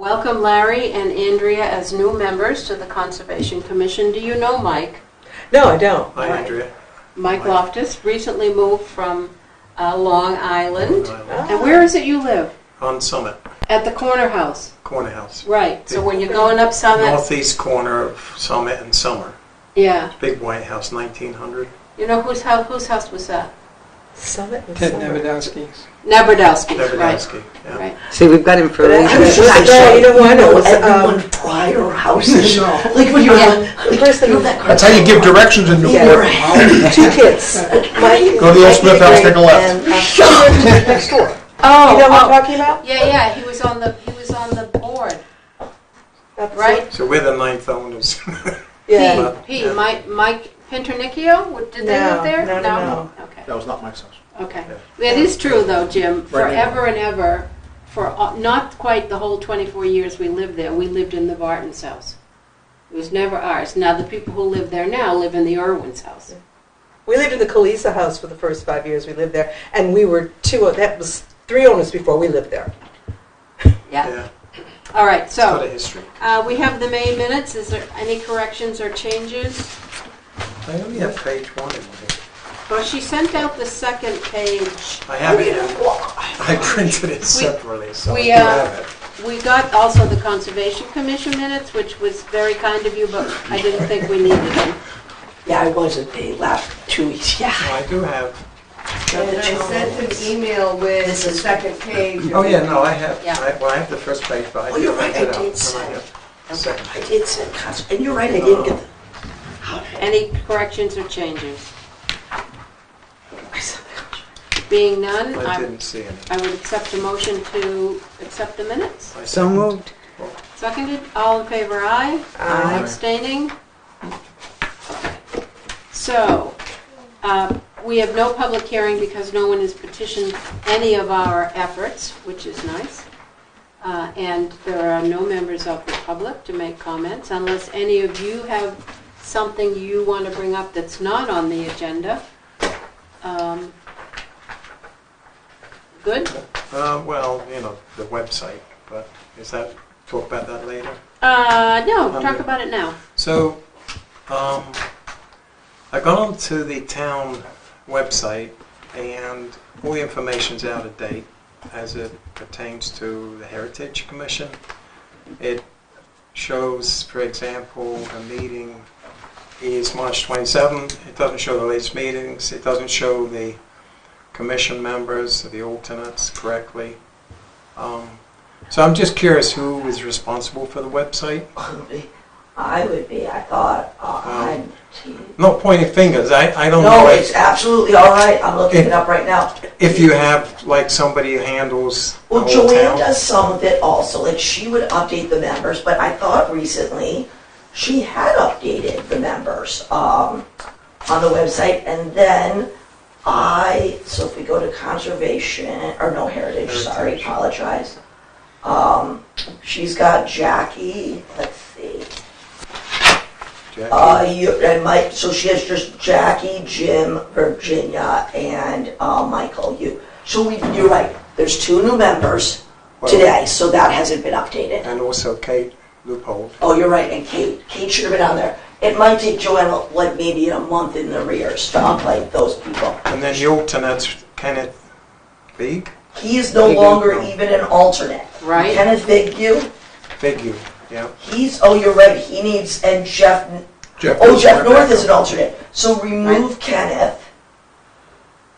Welcome Larry and Andrea as new members to the Conservation Commission. Do you know Mike? No, I don't. Hi, Andrea. Mike Loftus recently moved from Long Island. Long Island. And where is it you live? On Summit, At the corner house. corner house. Right. So when you're going up Summit. Northeast corner of Summit and Summer. Yeah. Big white house, 1900. You know whose house was that? Summit and Ted Summer. Navadowski's. Nabradowski's, right. Davidowski, yeah. Right. See, we've got But information. actually, you know what? It was, everyone prior houses. Like when you're the person who That's That's how you give directions in Newport. two kids. Go to the old Smith house, take a left. And next door. Oh, You know what I'm talking about? yeah. He was on the board, That's right? So we're the 9th owners. Yeah. P. Mike Pinternicchio. Did they live there? No. Okay. That was not my house. Okay. It is true, though, Jim. Right. Forever and ever, for not quite the whole 24 years we lived there, we lived in the Barton's house. It was never ours. Now, the people who live there now live in the Irwin's house. We lived in the Kalisa house for the first 5 years we lived there, and we were that was 3 owners before we lived there. Yeah. All right, It's got a so history. we have the May minutes. Is there any corrections or changes? I only have page 1 in here. Well, she sent out the second page. I have it. I printed it separately, so we, I do have it. We got also the Conservation Commission minutes, which was very kind of you, but I didn't think we needed them. Yeah, I wasn't the last 2 weeks. Yeah. I do have. And I sent an email with This the is- second page. Oh yeah, no, I have. Yeah. I have the first page, but I Oh, you're did right, print it I out. did And send- I have the second I page. did send and you're right. I didn't get the. Any corrections or changes? I sent the Being none, I I didn't see any. would accept a motion to accept the minutes. I So moved. Seconded, all in favor, aye. Aye. Abstaining? Okay. So, we have no public hearing because no one has petitioned any of our efforts, which is nice. And there are no members of the public to make comments unless any of you have something you want to bring up that's not on the agenda. Good? Well, you know, the website, but is that, talk about that later? No, talk about it now. So, I got onto the town website and all the information's out of date as it pertains to the Heritage Commission. It shows, for example, the meeting is March 27th. It doesn't show the latest meetings. It doesn't show the commission members, the alternates correctly. So I'm just curious who is responsible for the website. I would be. I thought. No pointing fingers. I don't No, know it's absolutely all right. I'm looking it up right now. if you have like somebody who handles the Well, whole Joanne town. does some of it also. Like she would update the members, but I thought recently she had updated the members on the website, and then so if we go to conservation or no heritage, sorry, apologize. She's got Jackie. Let's see. Jackie? And Mike. So she has just Jackie, Jim, Virginia, and Michael. You're right. There's 2 new members Well, today, so that hasn't been updated. And also Kate Loophole. Oh, you're right. And Kate should have been on there. It might take Joanna like maybe a month in the arrears to update those people. And then the alternates, Kenneth Big? He is no longer even an alternate. Right. Kenneth Bigview. Big, yeah. You're right. He needs, and Jeff North is an alternate. So remove Kenneth.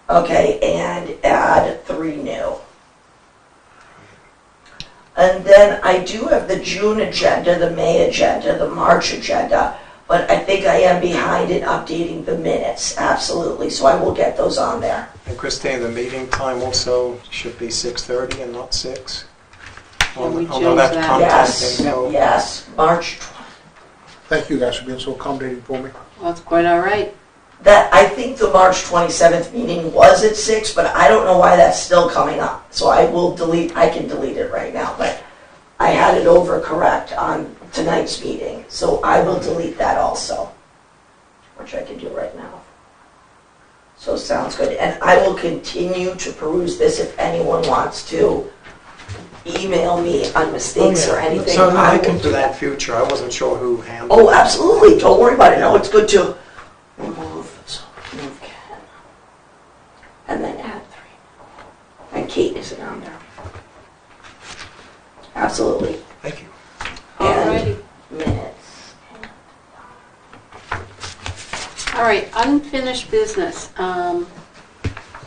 Okay, and add 3 new. And then I do have the June agenda, the May agenda, the March agenda, but I think I am behind in updating the minutes, absolutely. So I will get those on there. And Christine, the meeting time also should be 6:30 and not 6. Can we Although change that's that? content Yes, info. yes, March 20th. Thank you guys for being so accommodating for me. Well, it's quite all right. I think the March 27th meeting was at 6, but I don't know why that's still coming up. So I can delete it right now, but I had it overcorrect on tonight's meeting. So I will delete that also, which I can do right now. So sounds good. And I will continue to peruse this if anyone wants to email me on mistakes or anything. So no, I will can do do that in future. I wasn't sure who handled Oh, it. absolutely. Don't worry about it. No, it's good to remove Ken. And then add 3. And Kate isn't on there. Absolutely. Thank you. Alrighty. And minutes. All right, unfinished business.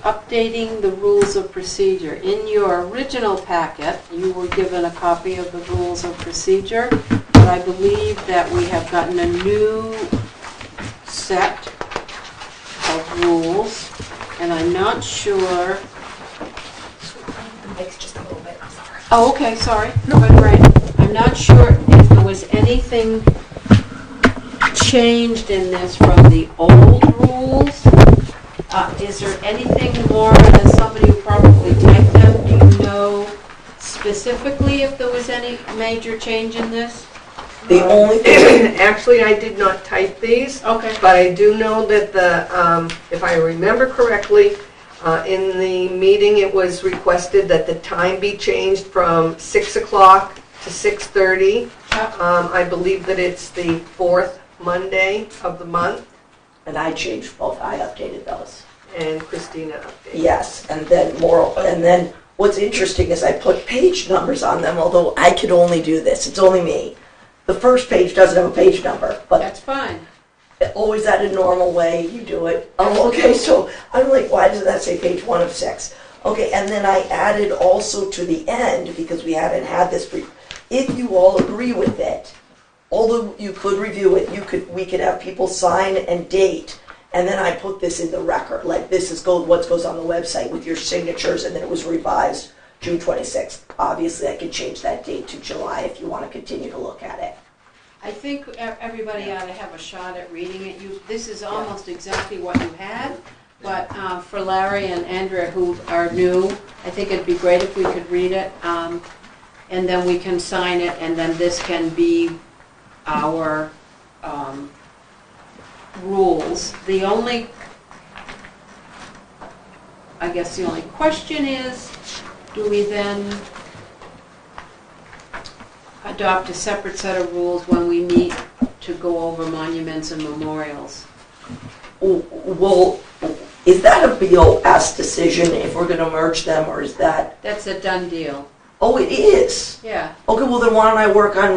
Updating the rules of procedure. In your original packet, you were given a copy of the rules of procedure, but I believe that we have gotten a new set of rules, and I'm not sure. The mic's just a little bit, I'm sorry. Oh, okay, sorry. No, right. I'm not sure if there was anything changed in this from the old rules. Is there anything more, as somebody who probably typed them, do you know specifically if there was any major change in this? The only thing, Actually, I did not type these, Okay. but I do know that if I remember correctly, in the meeting, it was requested that the time be changed from 6 o'clock to 6:30. I believe that it's the 4th Monday of the month, and I changed both. I updated those. and Christina updated. Yes, and then what's interesting is I put page numbers on them, although I could only do this. It's only me. The first page doesn't have a page number, but That's fine. always at a normal way, you do it. Oh, okay, so I'm like, why doesn't that say page 1 of 6? Okay, and then I added also to the end, because we haven't had this brief, if you all agree with it, although you could review it, we could have people sign and date, and then I put this in the record, like this is what goes on the website with your signatures, and then it was revised June 26th. Obviously, I could change that date to July if you want to continue to look at it. I think everybody ought to have a shot at reading it. This is almost exactly what you had, but for Larry and Andrea, who are new, I think it'd be great if we could read it, and then we can sign it, and then this can be our rules. I guess the only question is, do we then adopt a separate set of rules when we meet to go over monuments and memorials? Well, is that a BOS decision if we're going to merge them, or is that... That's a done deal. Oh, it is? Yeah. Okay, well then why don't I work on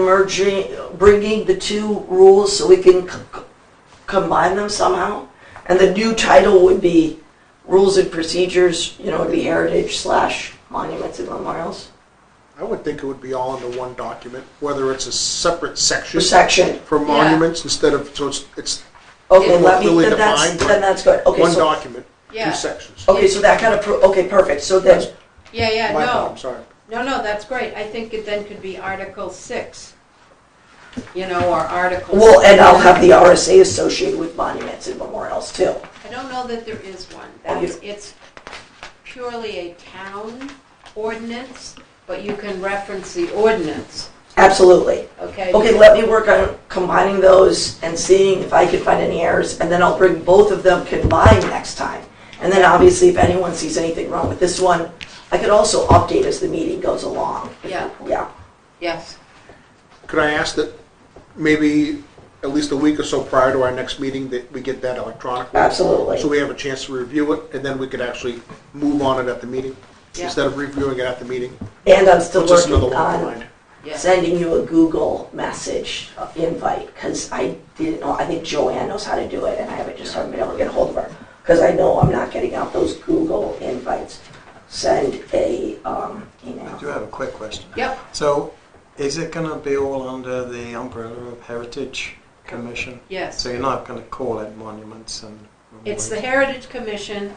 bringing the two rules so we can combine them somehow? And the new title would be Rules and Procedures, it'd be Heritage / Monuments and Memorials. I would think it would be all into one document, whether it's a separate section Section. for monuments instead of, so it's Okay, more clearly then defined, that's good. Okay, one so, document, Yeah. 2 sections. okay, so that kind of, okay, perfect. So then, Yeah, My no. problem, sorry. No, that's great. I think it then could be Article 6, or Article well, and I'll 7. have the RSA associated with monuments and memorials too. I don't know that there is one. Oh, you- It's purely a town ordinance, but you can reference the ordinance, Absolutely. okay? Okay, let me work on combining those and seeing if I can find any errors, and then I'll bring both of them combined next time. And then obviously, if anyone sees anything wrong with this one, I could also update as the meeting goes along. Yeah. Yeah. Yes. Could I ask that maybe at least a week or so prior to our next meeting that we get that electronically? Absolutely. So we have a chance to review it, and then we could actually move on it at the meeting, Yeah. instead of reviewing it at the meeting. And I'm still Puts us working another one on behind. Yeah. sending you a Google message invite, because I didn't know, I think Joanne knows how to do it, and I haven't been able to get a hold of her, because I know I'm not getting out those Google invites. Send a email. I do have a quick question. Yep. So, is it going to be all under the umbrella of Heritage Commission? Yes. So you're not going to call it monuments and It's the memorials? Heritage Commission,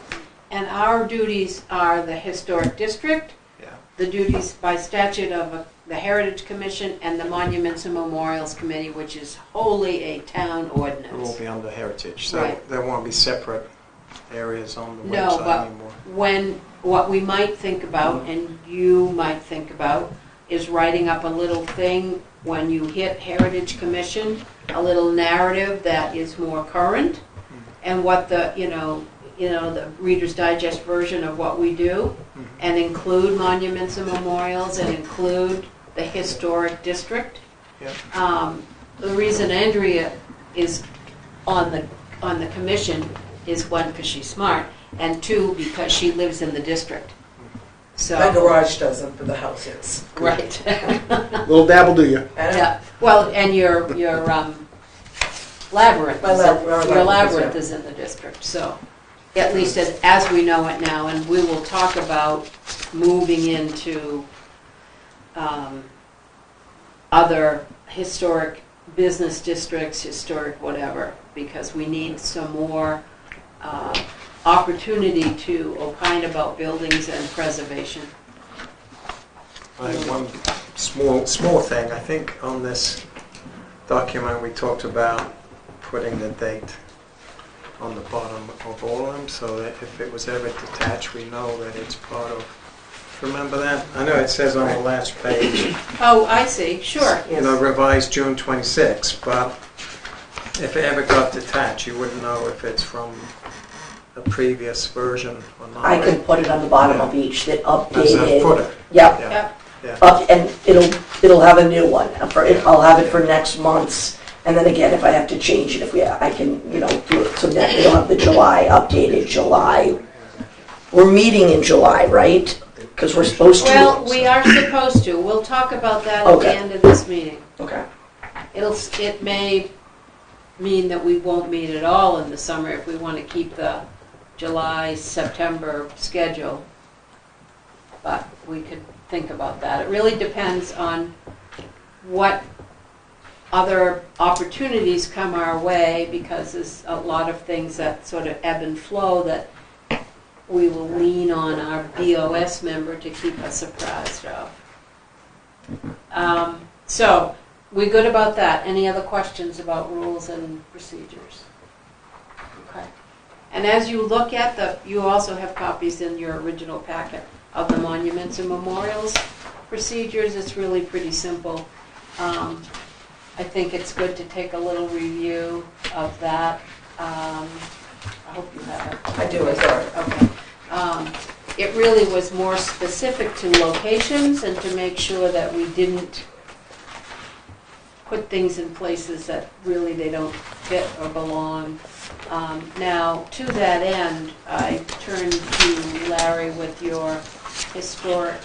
and our duties are the Historic District, Yeah. the duties by statute of the Heritage Commission, and the Monuments and Memorials Committee, which is wholly a town It will ordinance. be under Heritage. So Right. there won't be separate areas on the No, website but anymore. what we might think about, and you might think about, is writing up a little thing when you hit Heritage Commission, a little narrative that is more current, and what the, the Reader's Digest version of what we do, and include monuments and memorials, and include the historic district. Yeah. The reason Andrea is on the commission is, one, because she's smart, and two, because she lives in the district. So My garage doesn't, but the house is. right. Little dabble, do you? Yeah. Well, and your labyrinth. My Your labyrinth yeah. is in the district, so at least as we know it now, and we will talk about moving into other historic business districts, historic whatever, because we need some more opportunity to opine about buildings and preservation. I have one small thing. I think on this document we talked about putting the date on the bottom of all of them, so that if it was ever detached, we know that it's part of. Remember that? I know it says on the last page, Oh, I see, sure. revised June 26, but if it ever got detached, you wouldn't know if it's from a previous version or not. I can put it on the bottom of each that As a updated. footer. Yep, Yeah. and it'll have a new one. I'll have it for next month's, and then again, if I have to change it, I can, do it so that it'll have the July, updated July. We're meeting in July, right? Because we're supposed to. Well, we are supposed to. We'll talk about that at the Okay. end of this meeting. Okay. It may mean that we won't meet at all in the summer if we want to keep the July, September schedule. But we could think about that. It really depends on what other opportunities come our way, because there's a lot of things that sort of ebb and flow that we will lean on our BOS member to keep us apprised of. So, we good about that? Any other questions about rules and procedures? Okay. And as you look at you also have copies in your original packet of the monuments and memorials procedures. It's really pretty simple. I think it's good to take a little review of that. I hope you have it. I do, I saw it. Okay. It really was more specific to locations and to make sure that we didn't put things in places that really they don't fit or belong. Now, to that end, I turn to Larry with your historic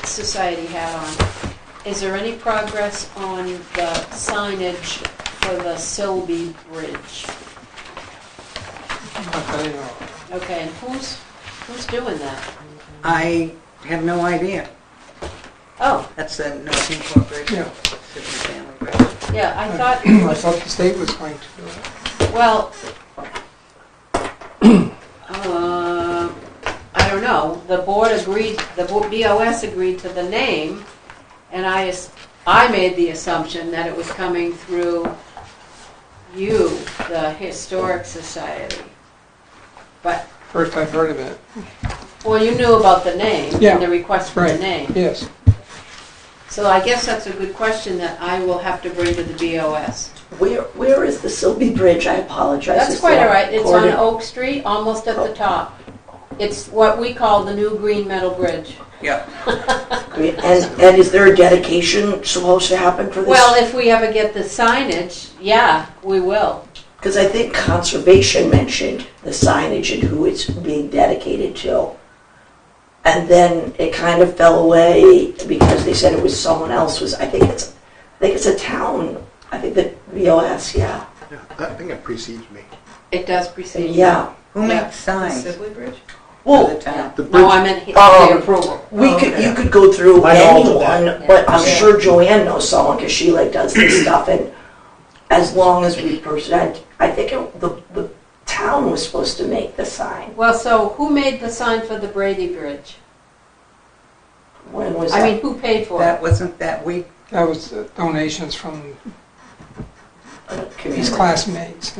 society hat on. Is there any progress on the signage for the Sibley Bridge? Okay, and who's doing that? I have no idea. Oh, That's the North Newport Bridge. Yeah. Sibley Family Bridge. yeah, I thought, I thought the state was going to do it. well, I don't know. The board agreed, the BOS agreed to the name, and I made the assumption that it was coming through you, the Historic Society. But, First I've heard of it. well, you knew about the name, Yeah, and the request for the right. name. Yes. So I guess that's a good question that I will have to bring to the BOS. Where is the Sibley Bridge? I apologize. That's Is quite that all right. It's on recorded? Oak Street, almost at the top. It's what we call the new green metal bridge. Yeah. And is there a dedication supposed to happen for this? Well, if we ever get the signage, yeah, we will. Because I think Conservation mentioned the signage and who it's being dedicated to. And then it kind of fell away because they said it was someone else. I think it's a town. I think the BOS, yeah. I think it precedes me. It does precede. Yeah. Who makes signs for Sibley Bridge? the Well, town? The bridge, No, I meant the approval. you could go through I know all of that. anyone, but I'm sure Joanne knows someone because she does this stuff. And as long as we present, I think the town was supposed to make the sign. Well, so who made the sign for the Brady Bridge? When was I that? mean, who paid for That it? wasn't that week. That was donations from his classmates.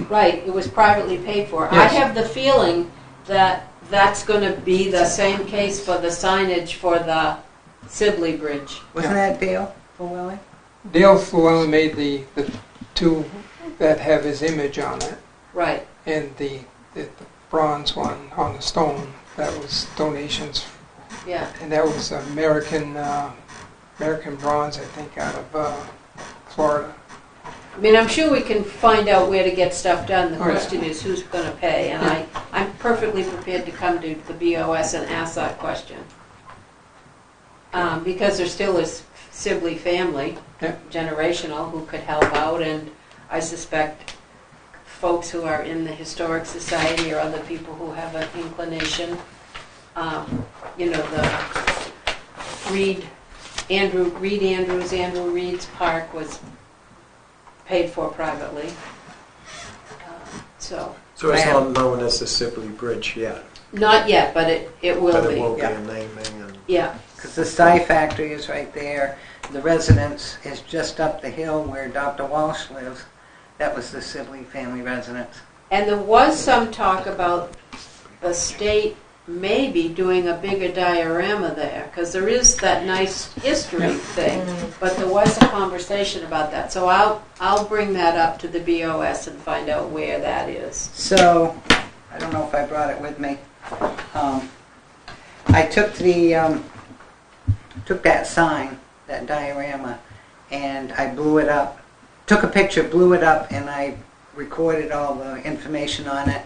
Right, it was privately paid for. I Yes. have the feeling that that's going to be the same case for the signage for the Sibley Bridge. Wasn't that Dale Llewellyn? Dale Llewellyn made the two that have his image on it. Right. And the bronze one on the stone, that was donations, Yeah. and that was American bronze, I think, out of Florida. I mean, I'm sure we can find out where to get stuff done. The Oh, yeah. question is who's going to pay, and I'm perfectly prepared to come to the BOS and ask that question. Because there still is Sibley family, Yeah. generational, who could help out, and I suspect folks who are in the Historic Society or other people who have an inclination. The Andrew Reed's park was paid for privately. So it's not known as the Sibley Bridge yet, not yet, but it will but be. it will be Yeah. a naming and. Yeah. Because the Sty factory is right there. The residence is just up the hill where Dr. Walsh lives. That was the Sibley family residence. And there was some talk about the state maybe doing a bigger diorama there, because there is that nice history thing, but there was a conversation about that. So I'll bring that up to the BOS and find out where that is. So, I don't know if I brought it with me. I took took that sign, that diorama, and I blew it up. Took a picture, blew it up, and I recorded all the information on it.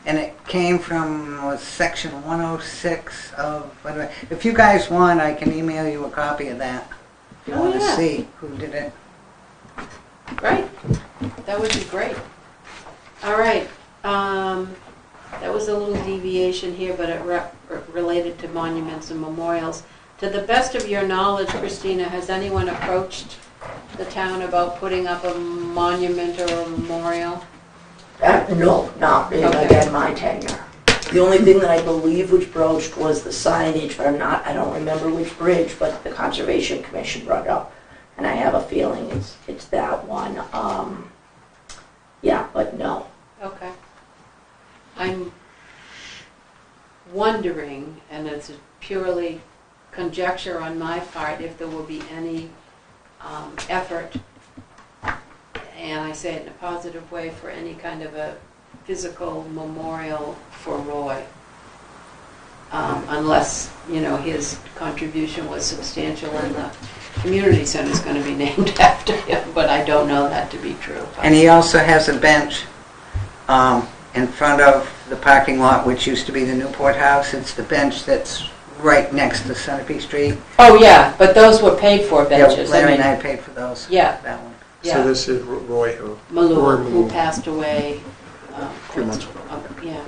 And it came from section 106 of, if you guys want, I can email you a copy of that. If you want to yeah. see who did it. Right? That would be great. All right. That was a little deviation here, but it related to monuments and memorials. To the best of your knowledge, Christina, has anyone approached the town about putting up a monument or a memorial? No, not in, Okay. again, my tenure. The only thing that I believe was broached was the signage, but I don't remember which bridge, but the Conservation Commission brought it up. And I have a feeling it's that one. Yeah, but no. Okay. I'm wondering, and it's a purely conjecture on my part, if there will be any effort, and I say it in a positive way, for any kind of a physical memorial for Roy. Unless, his contribution was substantial and the community center is going to be named after him, but I don't know that to be true. And he also has a bench in front of the parking lot, which used to be the Newport house. It's the bench that's right next to Centerpiece Street. Oh, yeah, but those were paid for benches. Yeah, Larry and I paid for those. Yeah. That one. Yeah. So this is Roy who. Malou, Roy who Malou. passed away. Few months ago. Yeah.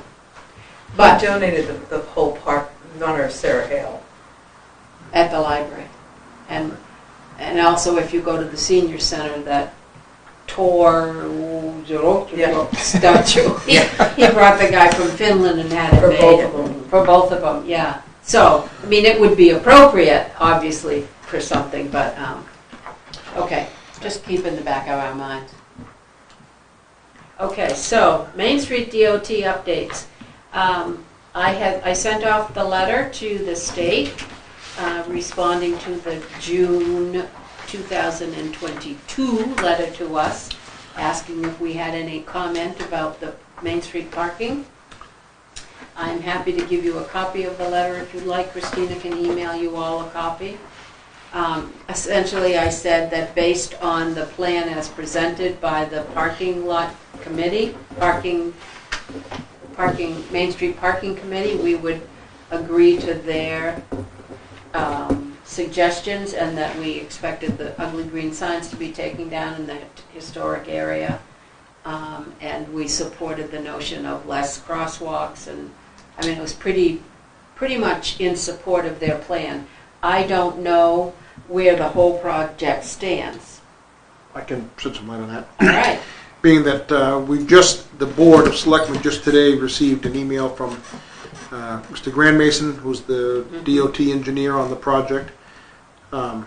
But But donated the whole park in honor of Sarah Hale. at the library. And also if you go to the senior center, that statue, he brought the guy from Finland and had it For made. both of them. For both of them, yeah. So, I mean, it would be appropriate, obviously, for something, but, okay, just keep in the back of our minds. Okay, so, Main Street DOT updates. I sent off the letter to the state, responding to the June 2022 letter to us, asking if we had any comment about the Main Street parking. I'm happy to give you a copy of the letter if you'd like. Christina can email you all a copy. Essentially, I said that based on the plan as presented by the parking lot committee, Main Street Parking Committee, we would agree to their suggestions, and that we expected the ugly green signs to be taken down in the historic area. And we supported the notion of less crosswalks, and I mean, it was pretty much in support of their plan. I don't know where the whole project stands. I can shed some light on that. All right. Being that the Board of Selectmen just today received an email from Mr. Grandmason, who's the DOT engineer on the project. In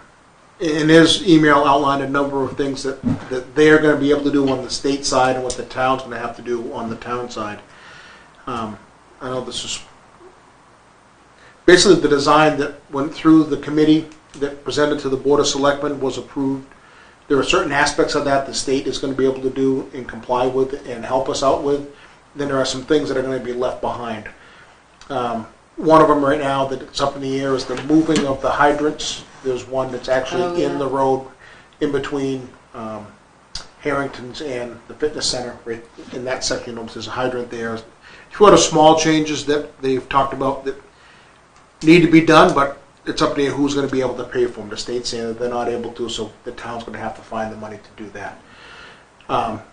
his email outlined a number of things that they're going to be able to do on the state side and what the town's going to have to do on the town side. I know this is basically the design that went through the committee that presented to the Board of Selectmen was approved there are certain aspects of that the state is going to be able to do and comply with and help us out with. Then there are some things that are going to be left behind. One of them right now that's up in the air is the moving of the hydrants. There's one that's actually in the road in between Harrington's and the fitness center. Right in that section, there's a hydrant there. A few other small changes that they've talked about that need to be done, but it's up to you who's going to be able to pay for them. The state's saying that they're not able to, so the town's going to have to find the money to do that.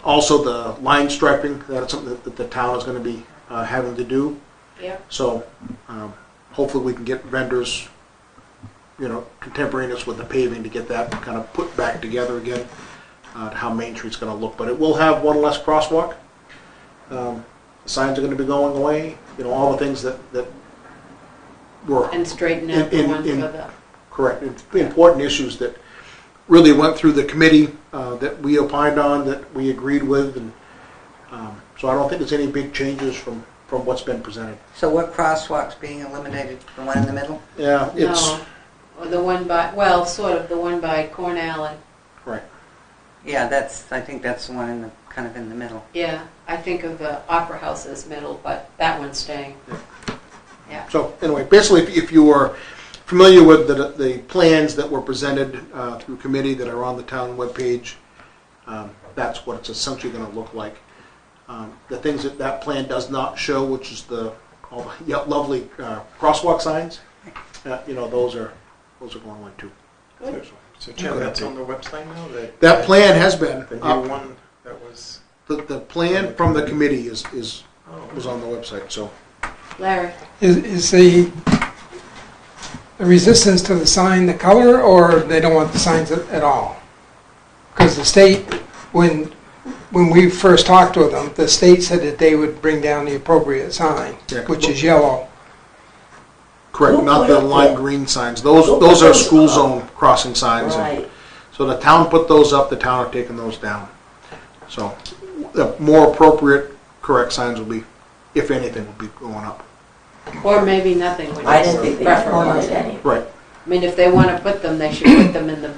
Also, the line striping, that's something that the town is going to be having to do. Yeah. So hopefully we can get vendors, contemporaneous with the paving to get that kind of put back together again, how Main Street's going to look. But it will have one less crosswalk. The signs are going to be going away. All the things that were And straighten out the one for the... correct. Important issues that really went through the committee that we opined on, that we agreed with, and so I don't think there's any big changes from what's been presented. So what crosswalk's being eliminated? The one in the middle? Yeah, it's No, or the one by, sort of the one by Corn Alley. right. Yeah, I think that's the one kind of in the middle. Yeah, I think of the Opera House as middle, but that one's staying. Yeah. So anyway, basically, if you are familiar with the plans that were presented through committee that are on the town webpage, that's what it's essentially going to look like. The things that plan does not show, which is all the lovely crosswalk signs, those are going away too. Good. So Jim, that's on the website now? That plan has been The up. new one that was... The plan from the committee was on the website. So Larry? Is the resistance to the sign the color, or they don't want the signs at all? Because the state, when we first talked with them, the state said that they would bring down the appropriate sign, which is yellow. correct, not the lime green signs. Those are school zone crossing signs. Right. So the town put those up. The town are taking those down. So the more appropriate, correct signs will be, if anything, will be going up. Or maybe nothing, which I is didn't think they preferable. wanted any. Right. I mean, if they want to put them, they should put them in the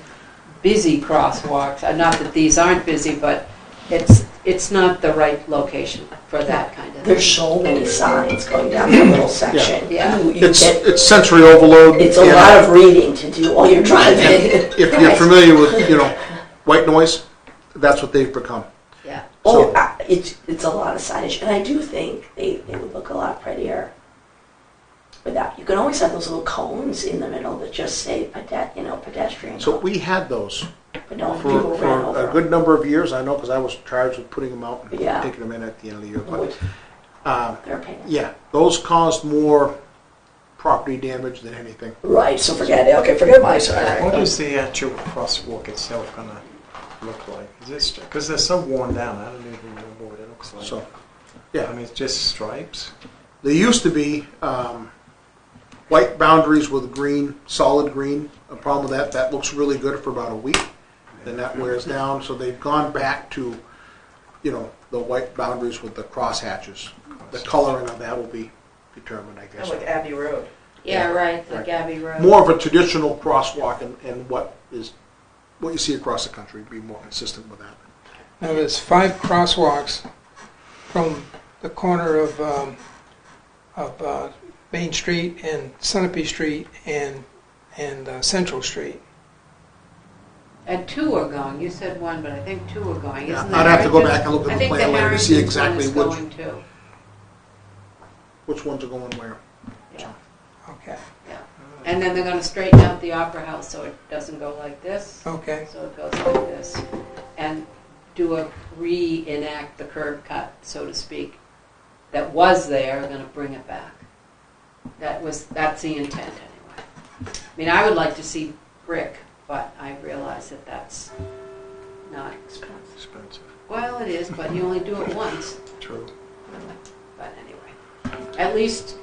busy crosswalks. Not that these aren't busy, but it's not the right location for that kind of thing. There's so many signs going down that little section. Yeah. It's sensory overload. It's a lot of reading to do while you're driving. If you're familiar with, white noise, that's what they've become. Yeah. Oh, it's a lot of signage, and I do think they would look a lot prettier without. You can always have those little cones in the middle that just say pedestrian. So we had those but no people ran for over a good number of years. I know because I was charged with putting them out and Yeah. taking them in at the end of the year. them. But They're a pain. yeah, those caused more property damage than anything. Right, so forget it. Okay, forget my side. What is the actual crosswalk itself going to look like? Is this because they're so worn down? I don't even remember what it looks like. So, I yeah, mean, it's just stripes. they used to be white boundaries with green, solid green. The problem with that looks really good for about a week. Then that wears down. So they've gone back to, the white boundaries with the cross hatches. The coloring of that will be determined, I guess. Like Abbey Road. Yeah, right, like Abbey Road. More of a traditional crosswalk and what you see across the country, be more consistent with that. Now, there's 5 crosswalks from the corner of Main Street and Sunapee Street and Central Street. And 2 are going. You said 1, but I think 2 are going. Yeah, Isn't I'd the have to go Harrington- back and look at I the think plan later to see Harrington's exactly one is which going too. which ones are going where. Yeah. Okay. And then they're going to straighten out the Opera House so it doesn't go like this. Okay. So it goes like this. And reenact the curb cut, so to speak, that was there. They're going to bring it back. That's the intent anyway. I mean, I would like to see brick, but I realize that that's not Expensive. well. It is, but you only do it once. True. But anyway, at least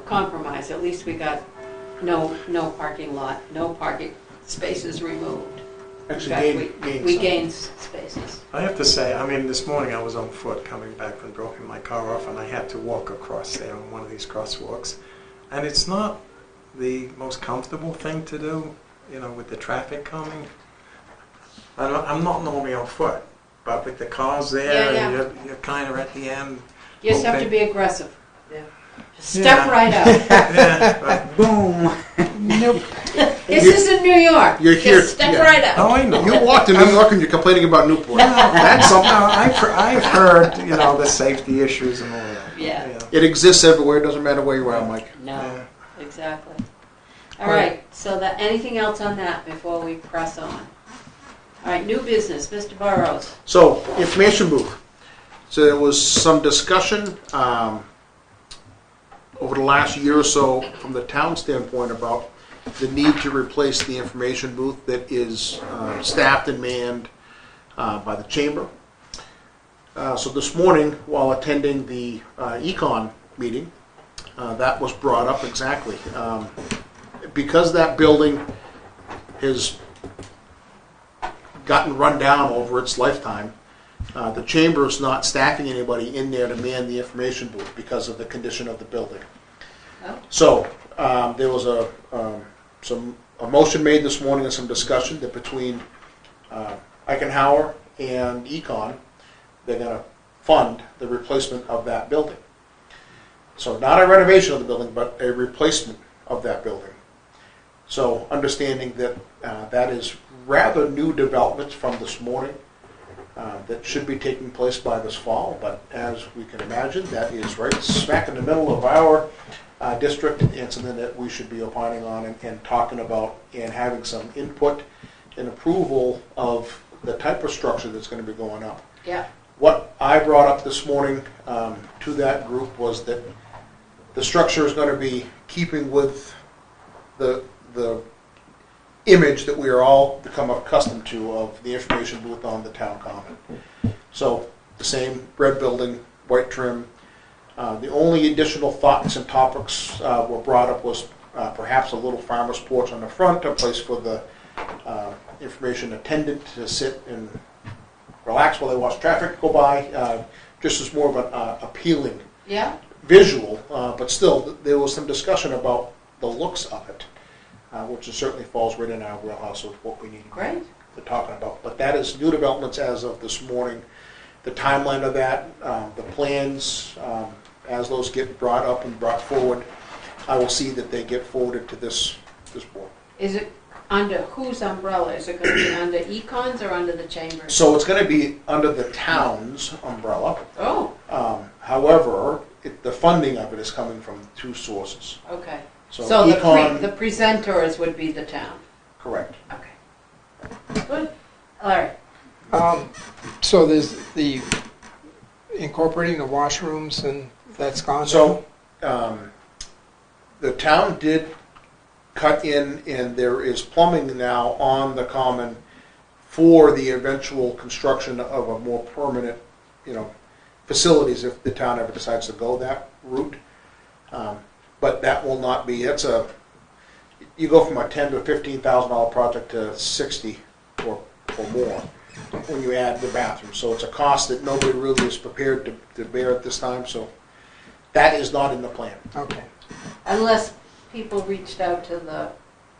compromise. At least we got no parking lot, no parking spaces removed. Actually, In fact, gain we some. gained spaces. I have to say, this morning I was on foot coming back from dropping my car off, and I had to walk across there on one of these crosswalks. And it's not the most comfortable thing to do, with the traffic coming. I'm not normally on foot, but with the cars there, Yeah, you're kind of at the end. You just have to hoping- be aggressive. Yeah. Just step Yeah. right out. Yeah, but- Boom. Nope. This isn't New York. You're here- Just step yeah. right out. oh, I know. You walked to New York and you're complaining about Newport. That's something I've heard, the safety issues and all that. Yeah. It exists everywhere, it doesn't matter where you are, Mike. No, Yeah. exactly. All right, so anything else on that before we press on? All right, new business, Mr. Burrows. So, information booth. So there was some discussion over the last year or so from the town standpoint about the need to replace the information booth that is staffed and manned by the chamber. So this morning, while attending the econ meeting, that was brought up exactly. Because that building has gotten run down over its lifetime, the chamber is not staffing anybody in there to man the information booth because of the condition of the building. Oh. So there was a motion made this morning and some discussion that between Eichenhauer and Econ, they're going to fund the replacement of that building. So not a renovation of the building, but a replacement of that building. So understanding that that is rather new developments from this morning that should be taking place by this fall, but as we can imagine, that is right smack in the middle of our district and something that we should be opining on and talking about and having some input and approval of the type of structure that's going to be going up. Yeah. What I brought up this morning to that group was that the structure is going to be keeping with the image that we are all become accustomed to of the information booth on the town common. So the same red building, white trim. The only additional thoughts and topics were brought up was perhaps a little farmer's porch on the front, a place for the information attendant to sit and relax while they watch traffic go by, just as more of an appealing Yeah? visual, but still there was some discussion about the looks of it, which certainly falls right in our wheelhouse of what we need Great. to talk about. But that is new developments as of this morning. The timeline of that, the plans, as those get brought up and brought forward, I will see that they get forwarded to this board. Is it under whose umbrella? Is it going to be under Econ's or under the chamber? So it's going to be under the town's umbrella. Oh, However, the funding of it is coming from two sources. okay. So, So Econ, the presenters would be the town. correct. Okay. Good. Larry. So there's the incorporating the washrooms and that's gone. So the town did cut in, and there is plumbing now on the common for the eventual construction of a more permanent, facilities if the town ever decides to go that route. But that will not be. You go from a $10,000 to $15,000 project to 60 or more when you add the bathroom. So it's a cost that nobody really is prepared to bear at this time. So that is not in the plan. Okay. Unless people reached out to the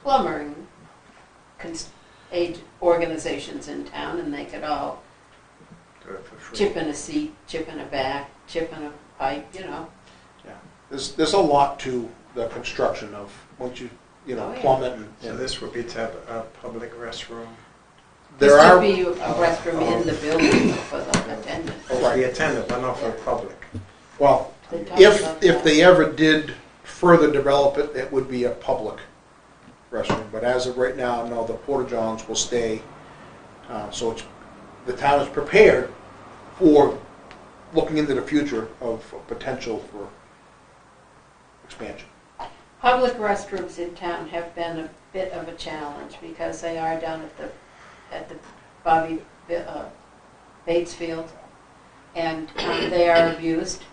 plumbing organizations in town and they could all Do it for free. chip in a seat, chip in a back, chip in a pipe, Yeah. There's a lot to the construction of once you Oh, yeah. plumb it So and this would be to have a public restroom. This there are would be a restroom in the building for the attendant. For the attendant, but not for the public. well They talked if about that. they ever did further develop it, it would be a public restroom. But as of right now, no, the porta johns will stay. So the town is prepared for looking into the future of potential for expansion. Public restrooms in town have been a bit of a challenge because they are down at the Bobby Bates Field, and they are abused,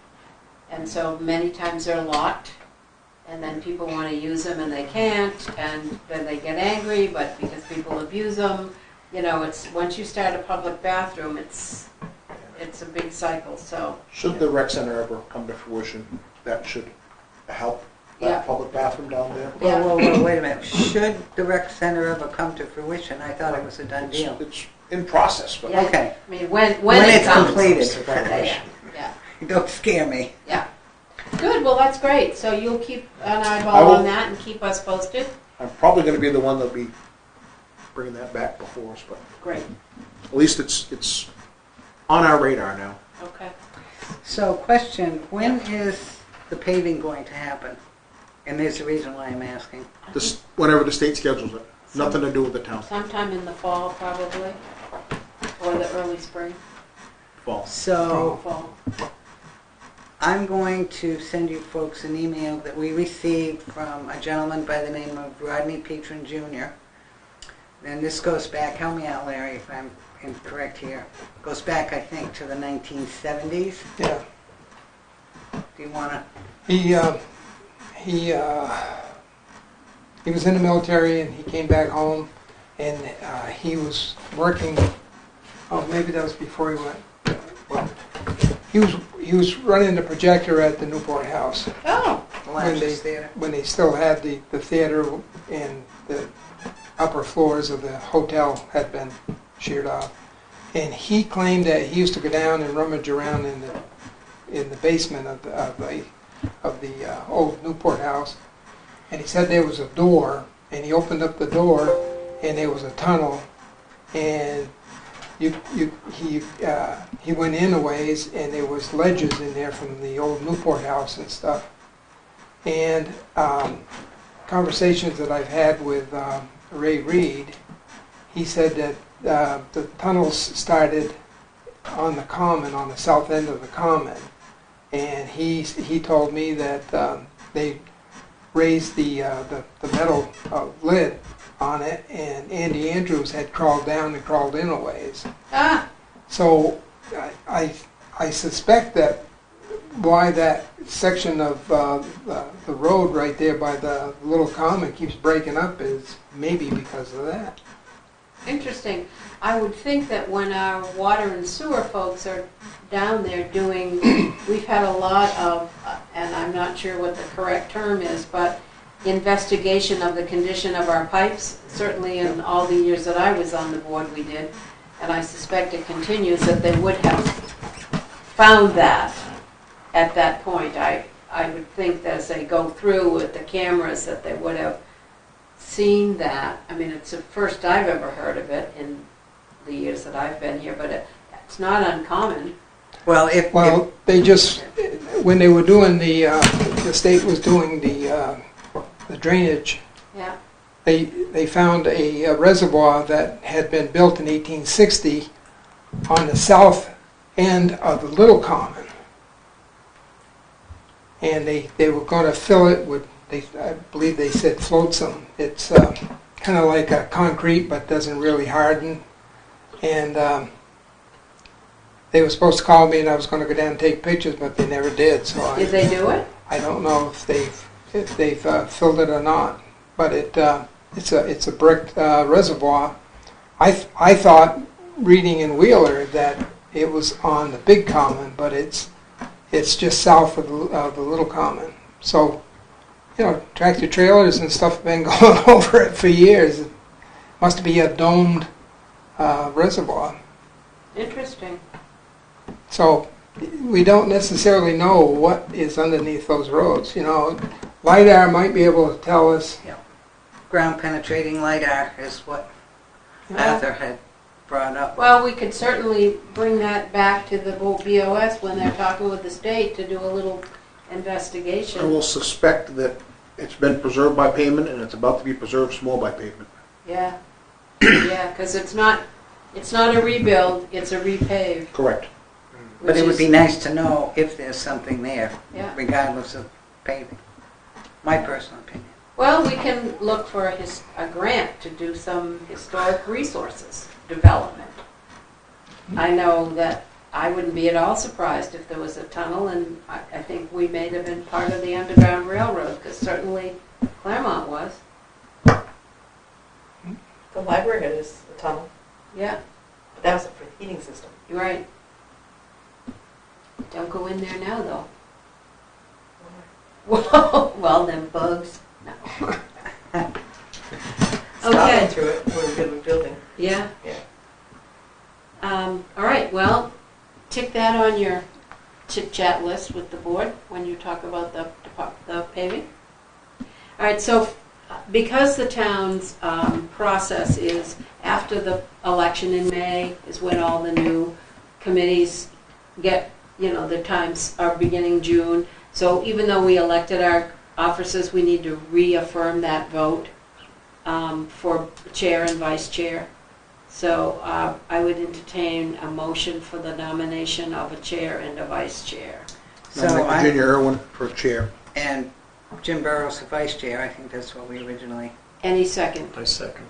and so many times they're locked, and then people want to use them and they can't, and then they get angry, but because people abuse them, it's once you start a public bathroom, it's a big cycle. So Should the rec center ever come to fruition, that should help that Yeah. public bathroom down there. Yeah. Whoa, wait a minute. Should the rec center ever come to fruition? I thought it was a done deal. in process, but Yeah. Okay. I mean, when When it it's comes. completed. Yeah, yeah. Don't scare me. Good, well, that's great. So you'll keep an I eyeball will. on that and keep us posted? I'm probably going to be the one that'll be bringing that back before us, but Great, at least it's on our radar now. okay. So question, when is the paving going to happen? And there's a reason why I'm asking. This, whenever the state schedules it, nothing to do with the town. Sometime in the fall, probably, or the early spring, Fall. So fall. I'm going to send you folks an email that we received from a gentleman by the name of Rodney Petron Jr. And this goes back, help me out Larry if I'm incorrect here, goes back I think to the 1970s. Yeah. Do you want to? He was in the military and he came back home and he was working. Oh, maybe that was before he went. Well, he was running the projector at the Newport house Oh, when they still had the theater and the upper floors of the hotel had been sheared off. And he claimed that he used to go down and rummage around in the basement of the old Newport house, and he said there was a door, and he opened up the door, and there was a tunnel, and he went in a ways, and there was ledges in there from the old Newport house and stuff, and conversations that I've had with Ray Reed, he said that the tunnels started on the common, on the south end of the common. And he told me that they raised the metal lid on it, and Andy Andrews had crawled down and crawled in a ways. ah, So I suspect that why that section of the road right there by the little common keeps breaking up is maybe because of that. interesting. I would think that when our water and sewer folks are down there doing, we've had a lot of, and I'm not sure what the correct term is, but investigation of the condition of our pipes. Certainly in all the years that I was on the board we did, and I suspect it continues, that they would have found that at that point. I would think that as they go through with the cameras that they would have seen that. I mean, it's the first I've ever heard of it in the years that I've been here, but it's not uncommon. Well, if They just, when they were doing the state was doing the drainage, Yeah. they found a reservoir that had been built in 1860 on the south end of the Little Common. And they were going to fill it with, I believe they said flotsam. It's kind of like a concrete but doesn't really harden. And they were supposed to call me and I was going to go down and take pictures, but they never did. So Did they do it? I don't know if they've filled it or not. But it's a brick reservoir. I thought reading in Wheeler that it was on the big common, but it's just south of the little common. So, you know, tractor trailers and stuff have been going over it for years. It must be a domed reservoir. Interesting. So we don't necessarily know what is underneath those roads. You know, LiDAR might be able to tell us. ground penetrating LiDAR is what Arthur had brought up. Well, we could certainly bring that back to the BOS when they're talking with the state to do a little investigation. I will suspect that it's been preserved by pavement and it's about to be preserved some more by pavement. Yeah, yeah, because it's not a rebuild, it's a repave. Correct. But which it would is- be nice to know if there's something there, Yeah. regardless of paving. My personal opinion. Well, we can look for a grant to do some historic resources development. I know that I wouldn't be at all surprised if there was a tunnel, and I think we may have been part of the Underground Railroad, because certainly Claremont was. The library had a tunnel, Yeah, but that was for the heating system. you're right. Don't go in there now, though. Whoa, well, them bugs. No. Stopping Okay, through it, we're a good building. yeah. Yeah. All right, well, tick that on your chit-chat list with the board when you talk about the paving. All right, so because the town's process is after the election in May is when all the new committees get, their times are beginning June. So even though we elected our officers, we need to reaffirm that vote for chair and vice chair. So I would entertain a motion for the nomination of a chair and a vice chair. So Virginia Irwin for chair. And Jim Burrows, the vice chair. I think that's what we originally. Any second? I second.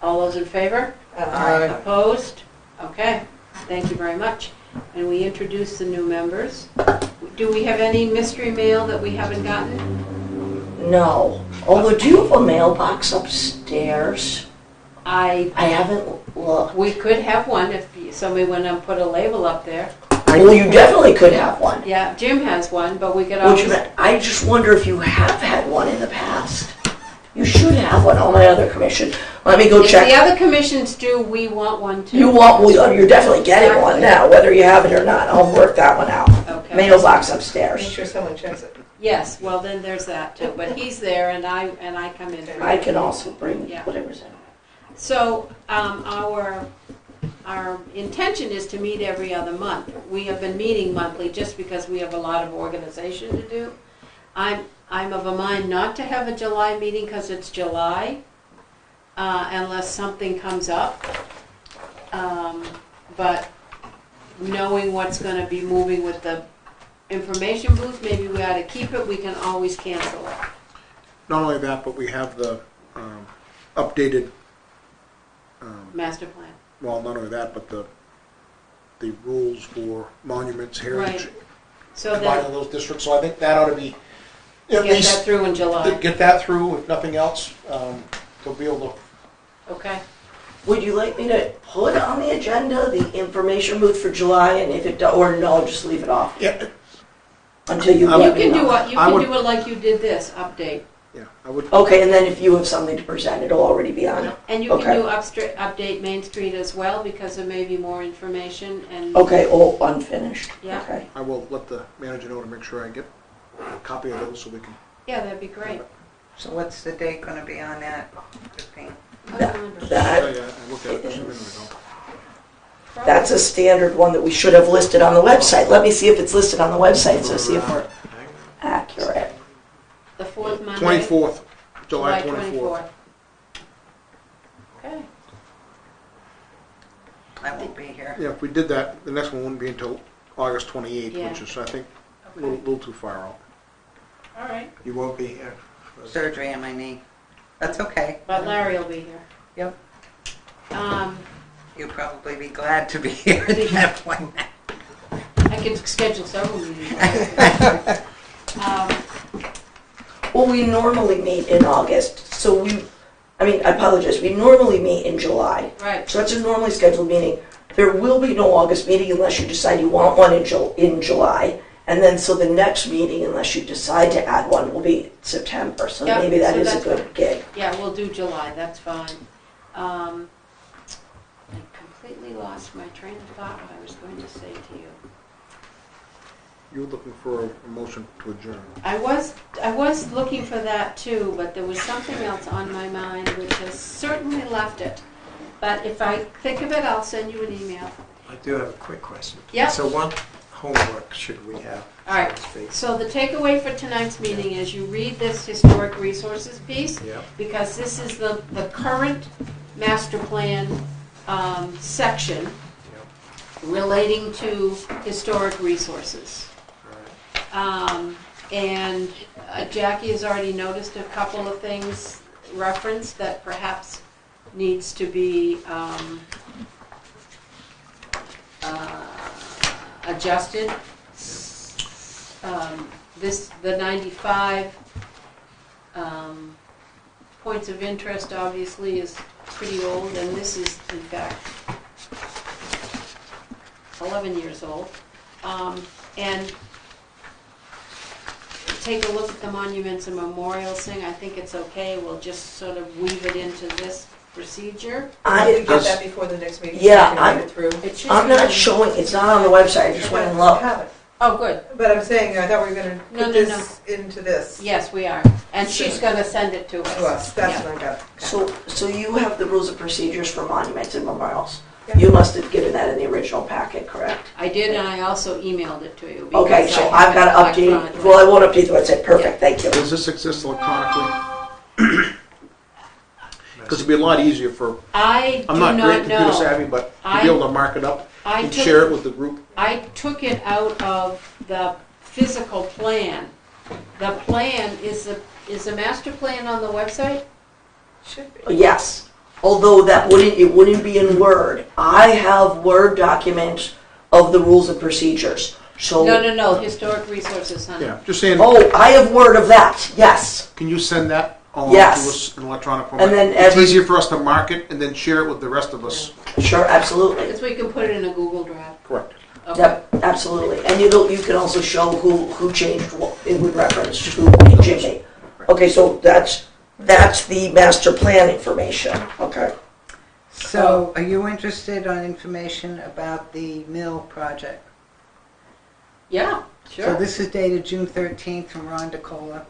All those in favor? Opposed? Okay, thank you very much. And we introduce the new members. Do we have any mystery mail that we haven't gotten? No. Although, do you have a mailbox upstairs? I haven't looked. We could have one if somebody went and put a label up there. Well, you definitely could have one. Yeah, Jim has one, but we could What always... you meant? I just wonder if you have had one in the past. You should have one on my other commission. Let me go If check. the other commissions do, we want one too. Well, you're definitely getting one now, whether you have it or not. I'll work that one out. Okay. Mailbox Make upstairs. sure someone checks it. Yes, well then there's that too, but he's there and I come in. I can also bring Yeah. whatever's in it. So our intention is to meet every other month. We have been meeting monthly just because we have a lot of organization to do. I'm of a mind not to have a July meeting because it's July, unless something comes up. But knowing what's going to be moving with the information booth, maybe we ought to keep it. We can always cancel it. Not only that, but we have the updated, Master plan. well, not only that, but the rules for monuments, heritage, Right. So combining then those districts. So I think that ought to be get at that least through in July. get that through, if nothing else, to be able to. Okay. Would you like me to put on the agenda the information booth for July, and if it do, or no, just leave it off Yeah, until you I let You me can know? do what you I can would- do it like you did this update, yeah, I would. Okay, and then if you have something to present, it'll already be on. and you can Okay. do update Main Street as well because there may be more information and Okay, all unfinished. Yeah. Okay. I will let the manager know to make sure I get a copy of those so we can. yeah, that'd be great. So what's the date going to be on that? 15? That, Oh, that yeah, I looked at it just a minute ago. that's a standard one that we should have listed on the website. Let me see if it's listed on the website, so see if we're accurate. The fourth Monday. 24th, July 24th. Okay. I won't be here. Yeah, if we did that, the next one wouldn't be until August 28th, Yeah. which is, I think, a Okay. little too far out. All right. You won't be here. Surgery on my knee. That's okay. But Larry will be here. Yep. Um, You'll probably be glad to be here at that point. I could schedule several meetings. Well, we normally meet in August, so I apologize, we normally meet in July. Right. So that's a normally scheduled meeting. There will be no August meeting unless you decide you want one in July. And then, so the next meeting, unless you decide to add one, will be September. So Yep, maybe that so is a that's good gig. Yeah, we'll do July. That's fine. I completely lost my train of thought. What I was going to say to you. You were looking for a motion to adjourn. I was looking for that too, but there was something else on my mind which has certainly left it. But if I think of it, I'll send you an email. I do have a quick question. Yeah. So what homework should we have? All right. so to speak? So the takeaway for tonight's meeting is you read this historic resources piece Yep. because this is the current master plan section Yep. relating to historic resources. All right. And Jackie has already noticed a couple of things referenced that perhaps needs to be adjusted. The 95 points of interest obviously is pretty old, and this is in fact 11 years old. And take a look at the monuments and memorials thing. I think it's okay. We'll just sort of weave it into this procedure. Did I, we get that before the next meeting? Yeah, So we can read it through? It should I'm be not on- showing, it's not on the website, I just went and I looked. have it. Oh, good. But I'm saying, I thought we were going to No, put no, this into this. Yes, we are. And she's going to send it to us. To us, that's Yeah. what I got. So you have the rules of procedures for monuments and memorials. Yeah. You must have given that in the original packet, correct? I did, and I also emailed it to you. Okay, because so I I've got to have it update, electronically. well, I won't update the website, perfect, thank you. Does this exist electronically? Because it'd be a lot easier for, I do I'm not great not computer know. savvy, but to I- be able to mark it up I and took- share it with the group. I took it out of the physical plan. The plan, is the master plan on the website? Should be. Yes, although it wouldn't be in Word. I have Word documents of the rules and procedures, so. No, historic resources, honey. Yeah, just saying, Oh, I have Word of that, yes. can you send that along Yes. to us in electronic format? And then It's every- easier for us to mark it and then share it with the rest of us. Sure, absolutely. Because we can put it in a Google Drive. Correct. Okay. Yep, absolutely. And you can also show who changed what, in with reference to Jimmy. Okay, so that's the master plan information, okay? So, are you interested on information about the mill project? Yeah, So sure. this is dated June 13th from Ron DeCola.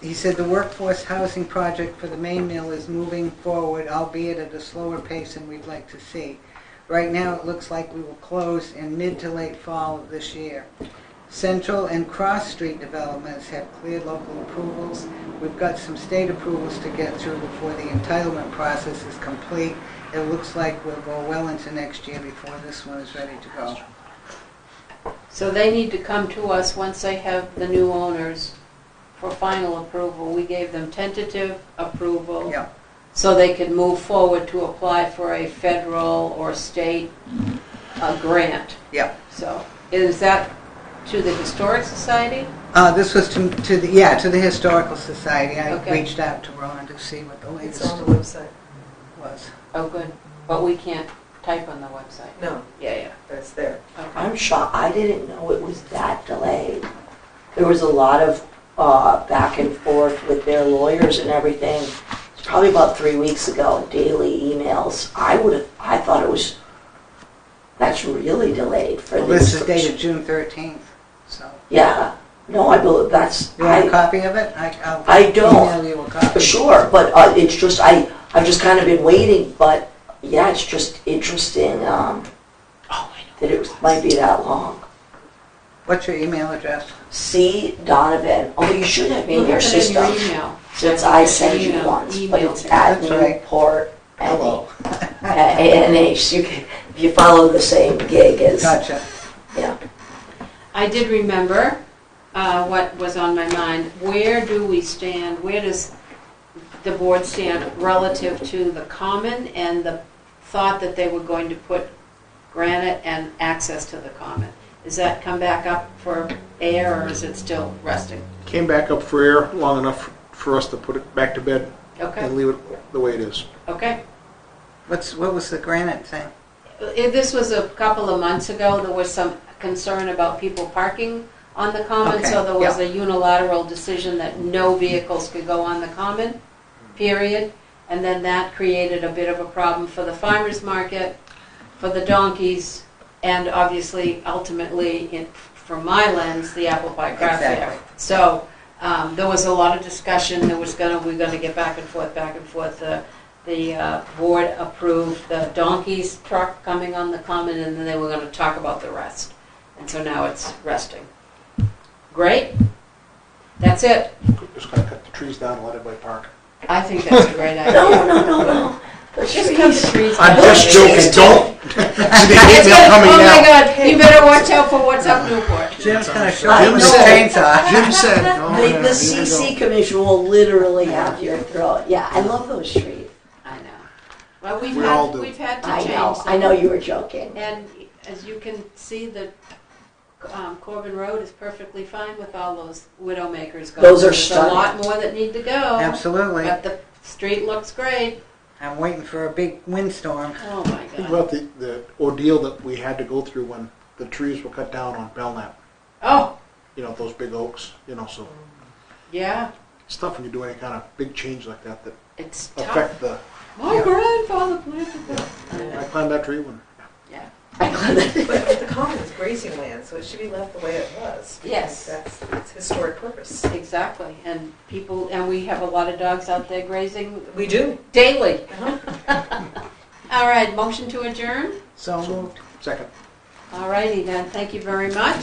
He said the workforce housing project for the main mill is moving forward, albeit at a slower pace than we'd like to see. Right now, it looks like we will close in mid to late fall of this year. Central and Cross Street developments have clear local approvals. We've got some state approvals to get through before the entitlement process is complete. It looks like we'll go well into next year before this one is ready to go. So they need to come to us once they have the new owners for final approval. We gave them tentative approval. Yeah. So they could move forward to apply for a federal or state grant. Yeah. So is that to the Historic Society? This was to the Historical Society. I Okay. reached out to Ron to see what the It's latest on the website. was. Oh, good. But we can't type on the website. No, Yeah. but it's there. Okay. I'm shocked, I didn't know it was that delayed. There was a lot of back and forth with their lawyers and everything. It's probably about 3 weeks ago, daily emails. I thought it was, that's really delayed for Well, this. this is dated June 13th, so. Yeah, no, I believe that's, You want a copy of it? I'll I don't. email you a copy. sure, but it's just, I've just kind of been waiting, but yeah, it's just interesting that it might be that long. What's your email address? C. Donovan, oh, you should have me in You'll your have it in system, your email. since Yeah, I you sent you email- once, but email it's me. at That's right. Newport, Hello. ANH. If you follow the same gig as, Gotcha. yeah. I did remember what was on my mind. Where do we stand? Where does the board stand relative to the common and the thought that they were going to put granite and access to the common? Is that come back up for air, or is it still resting? Came back up for air long enough for us to put it back to bed Okay, and leave it the way it is. okay. What was the granite thing? This was a couple of months ago. There was some concern about people parking on the common, Okay, so there was a unilateral decision that no vehicles could go on the common, period. And then that created a bit of a problem for the farmers market, for the donkeys, and obviously, ultimately, from my lens, the apple pie craft fair. Exactly. So there was a lot of discussion. We're going to get back and forth, back and forth. The board approved the donkeys truck coming on the common, and then they were going to talk about the rest. And so now it's resting. Great. That's it. Just gotta cut the trees down and let everybody park. I think that's a great idea. No. The Just cut the trees. trees I'm down. just joking, don't. See the hate It's mail gonna- coming oh my now. God! You better watch out for what's up Newport. Jim's gonna show I you with a know. chainsaw. Jim said, oh, The yeah, CC commission will literally have your throat. Yeah, I love those trees. I know. Well, We all do. we've had to I change know. them. I know you were joking. And as you can see, the Corbin Road is perfectly fine with all those widowmakers going. Those are There's stunning. a lot more that need to go. Absolutely. But the street looks great. I'm waiting for a big windstorm. Oh my Think God. about the ordeal that we had to go through when the trees were cut down on Belknap. Oh, You know, those big oaks, you know, so. yeah. It's tough when you do any kind of big change like that that It's tough. affect the. My grandfather planted that. I climbed that tree one. Yeah. But the common is grazing land, so it should be left the way it was. Yes. That's its historic purpose. Exactly, and we have a lot of dogs out there grazing We do. daily. All right, motion to adjourn? So moved. Second. All righty then, thank you very much.